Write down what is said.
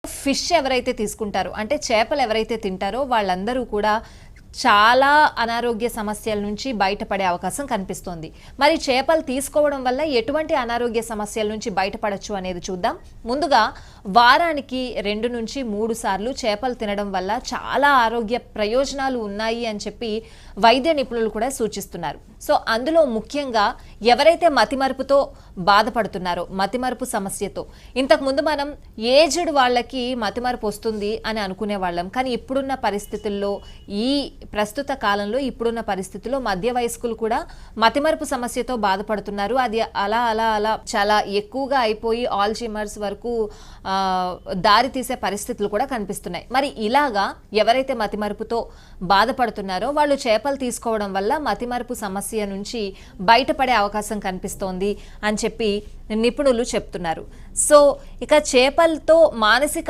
Fish ఎవరైతే తీసుకుంటారో అంటే చేపలు ఎవరైతే తింటారో వాళ్ళందరూ కూడా చాలా అనారోగ్య సమస్యల నుంచి బయటపడే అవకాశం కనిపిస్తోంది. మరి చేపలు తీసుకోవడం వల్ల ఎటువంటి అనారోగ్య సమస్యల నుంచి బయటపడొచ్చు అనేది చూద్దాం. ముందుగా వారానికి 2 నుంచి 3 సార్లు చేపలు తినడం వల్ల చాలా ఆరోగ్య ప్రయోజనాలు ఉన్నాయి అని చెప్పి వైద్య నిపుణులు కూడా సూచిస్తున్నారు. సో అందులో ముఖ్యంగా ఎవరైతే మతిమరుపుతో బాధపడుతున్నారో, మతిమరుపు సమస్యతో, ఇంతకుముందు మనం ఏజ్డ్ వాళ్ళకి మతిమరుపు వస్తుంది అని అనుకునే వాళ్ళం. కానీ ఇప్పుడున్న పరిస్థితుల్లో, ఈ ప్రస్తుత కాలంలో ఇప్పుడున్న పరిస్థితుల్లో మధ్య వయస్కులు కూడా మతిమరుపు సమస్యతో బాధపడుతున్నారు. అది అలా అలా అలా చాలా ఎక్కువగా అయిపోయి ఆల్జీమర్స్ వరకు దారి తీసే పరిస్థితులు కూడా కనిపిస్తున్నాయి. మరి ఇలాగా ఎవరైతే మతిమరుపుతో బాధపడుతున్నారో వాళ్ళు చేపలు తీసుకోవడం వల్ల మతిమరుపు సమస్య నుంచి బయటపడే అవకాశం కనిపిస్తోంది అని చెప్పి నిపుణులు చెప్తున్నారు. సో ఇక చేపలతో మానసిక